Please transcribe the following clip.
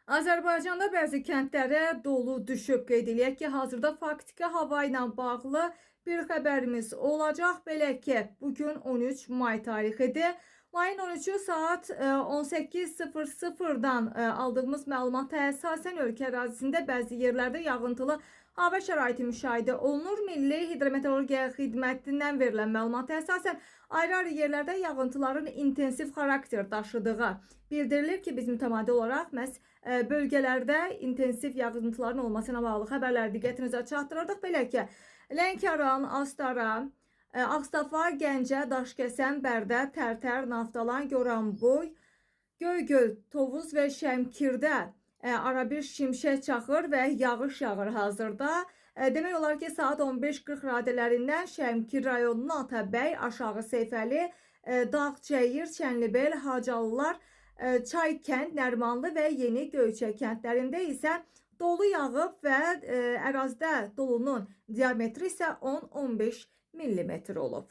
Azərbaycanda bəzi kəndlərə dolu düşüb. Qeyd eləyək ki, hazırda faktiki hava ilə bağlı bir xəbərimiz olacaq. Belə ki, bugün 13 may tarixidir. Mayın 13-ü saat 18:00-dan aldığımız məlumata əsasən ölkə ərazisində bəzi yerlərdə yağıntılı hava şəraiti müşahidə olunur. Milli Hidrometeorologiya Xidmətindən verilən məlumata əsasən ayrı-ayrı yerlərdə yağıntıların intensiv xarakter daşıdığı bildirilir ki, biz mütəmadi olaraq məhz bölgələrdə intensiv yağıntıların olması ilə bağlı xəbərləri diqqətinizə çatdırırdıq. Belə ki, Lənkəran, Astara, Ağstafa, Gəncə, Daşkəsən, Bərdə, Tərtər, Naftalan, Goranboy, Göygöl, Tovuz və Şəmkirdə arabir şimşək çaxır və yağış yağır hazırda. Demək olar ki, saat 15:40 radələrindən Şəmkir rayonunun Atabəy, Aşağı Seyfəli, Dağçayır, Çənlibel, Hacallılar, Çaykənd, Nərmanlı və Yeni Göyçə kəndlərində isə dolu yağıb və ərazidə dolunun diametri isə 10-15 millimetr olub.